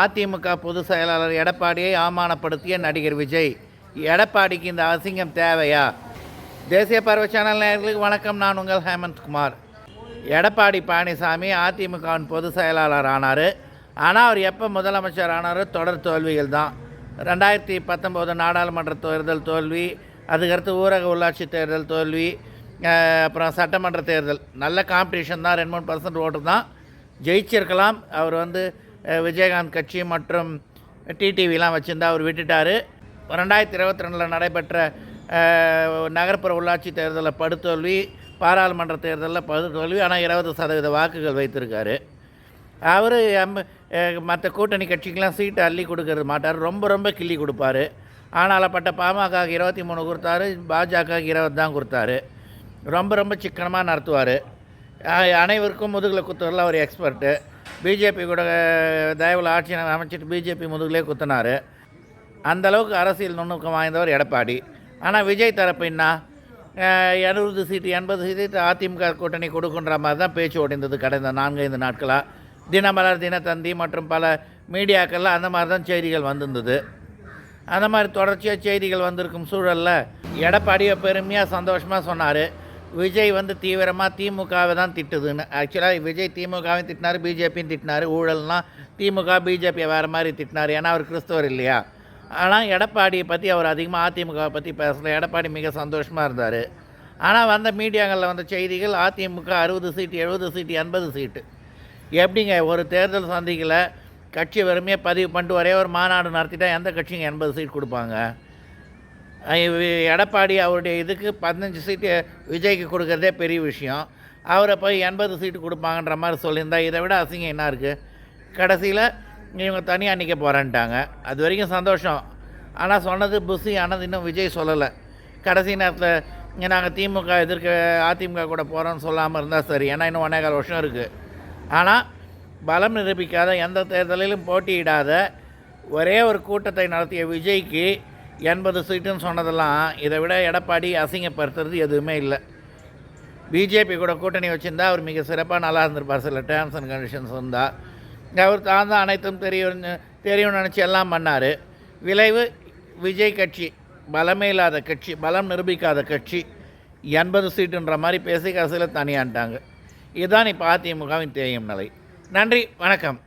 அதிமுக பொதுச் செயலாளர் எடப்பாடியை அவமானப்படுத்திய நடிகர் விஜய். எடப்பாடிக்கு இந்த அசிங்கம் தேவையா? தேசிய பார்வை சேனல் நேயர்களுக்கு வணக்கம். நான் உங்கள் ஹேமந்த்குமார். எடப்பாடி பழனிசாமி அதிமுகவின் பொதுச் செயலாளர் ஆனார். ஆனால் அவர் எப்போ முதலமைச்சர் ஆனார்? தொடர் தோல்விகள் தான். 2019 நாடாளுமன்ற தேர்தல் தோல்வி, அதுக்கடுத்து ஊரக உள்ளாட்சி தேர்தல் தோல்வி, அப்புறம் சட்டமன்ற தேர்தல். நல்ல காம்படிஷன் தான், 2-3% ஓட்டு தான் ஜெயிச்சிருக்கலாம். அவர் விஜயகாந்த் கட்சி மற்றும் டிடிவிலாம் வச்சுருந்தா அவர் விட்டுட்டார். 2022 நடைபெற்ற நகர்ப்புற உள்ளாட்சி தேர்தலில் படுதோல்வி, பாராளுமன்ற தேர்தலில் படுதோல்வி. ஆனால் 20% வாக்குகள் வைத்திருக்காரு. அவர் மற்ற கூட்டணி கட்சிக்கெலாம் சீட்டை அள்ளி கொடுக்கறது மாட்டார், ரொம்ப கிள்ளி கொடுப்பார். ஆனாலப்பட்ட பாமகவுக்கு 23 கொடுத்தாரு, பாஜகவுக்கு 20 தான் கொடுத்தாரு. ரொம்ப சிக்கனமாக நடத்துவார். அனைவருக்கும் முதுகில் குத்துறதுல அவர் எக்ஸ்பர்ட்டு. பிஜேபி கூட தயவில் ஆட்சி அமைச்சிட்டு பிஜேபி முதுகிலே குத்தினார். அந்தளவுக்கு அரசியல் நுணுக்கம் வாய்ந்தவர் எடப்பாடி. ஆனால் விஜய் தரப்பு என்ன, 70 சீட்டு 80 சீட்டு அதிமுக கூட்டணி கொடுக்குன்ற மாதிரி தான் பேச்சு ஓடிந்தது கடந்த 4-5 நாட்களாக. தினமலர், தினத்தந்தி மற்றும் பல மீடியாக்கள்லாம் அந்த மாதிரி தான் செய்திகள் வந்திருந்தது. அந்த மாதிரி தொடர்ச்சியாக செய்திகள் வந்திருக்கும் சூழலில் எடப்பாடியை பெருமையாக சந்தோஷமாக சொன்னார். விஜய் தீவிரமாக திமுகவை தான் திட்டுதுன்னு. ஆக்சுவலாக விஜய் திமுகவையும் திட்டினார், பிஜேபியும் திட்டினார். ஊழல்னால் திமுக பிஜேபியை வேறு மாதிரி திட்டினார், ஏன்னா அவர் கிறிஸ்தவர் இல்லையா. ஆனால் எடப்பாடியை பற்றி அவர் அதிகமாக அதிமுகவை பற்றி பேசலை. எடப்பாடி மிக சந்தோஷமாக இருந்தார். ஆனால் வந்த மீடியாக்களில் வந்த செய்திகள் அதிமுக 60 சீட்டு 70 சீட்டு 80 சீட்டு. எப்படிங்க ஒரு தேர்தல் சந்திக்கலை, கட்சி வெறுமையாக பதிவு பண்ணிட்டு ஒரே ஒரு மாநாடு நடத்திட்டா எந்த கட்சிங்க 80 சீட் கொடுப்பாங்க? எடப்பாடி அவருடைய இதுக்கு 15 சீட்டு விஜய்க்கு கொடுக்குறதே பெரிய விஷயம். அவரை போய் 80 சீட்டு கொடுப்பாங்கன்ற மாதிரி சொல்லியிருந்தா இதை விட அசிங்கம் என்ன இருக்குது? கடைசியில் இவங்க தனியாக நிற்க போகிறேன்ட்டாங்க. அது வரைக்கும் சந்தோஷம். ஆனால் சொன்னது புஷி, ஆனது இன்னும் விஜய் சொல்லலை. கடைசி நேரத்தில் நாங்கள் திமுக எதிர்க்க அதிமுக கூட போகிறோன்னு சொல்லாமல் இருந்தால் சரி, ஏன்னா இன்னும் 1.25 வருஷம் இருக்குது. ஆனால் பலம் நிரூபிக்காத, எந்த தேர்தலிலும் போட்டியிடாத ஒரே ஒரு கூட்டத்தை நடத்திய விஜய்க்கு 80 சீட்டுன்னு சொன்னதெல்லாம் இதை விட எடப்பாடி அசிங்கப்படுத்துறது எதுவுமே இல்லை. பிஜேபி கூட கூட்டணி வச்சுருந்தா அவர் மிக சிறப்பாக நல்லா இருந்திருப்பார். சில டேர்ம்ஸ் அண்ட் கண்டிஷன்ஸ் இருந்தால் அவர் தான் அனைத்தும் தெரியும்னு நினச்சி எல்லாம் பண்ணார். விளைவு விஜய் கட்சி பலமே இல்லாத கட்சி, பலம் நிரூபிக்காத கட்சி, 80 சீட்டுன்ற மாதிரி பேசி கடைசியில் தனியான்ட்டாங்க. இதுதான் இப்போ அதிமுகவின் தேயும் நிலை. நன்றி, வணக்கம்.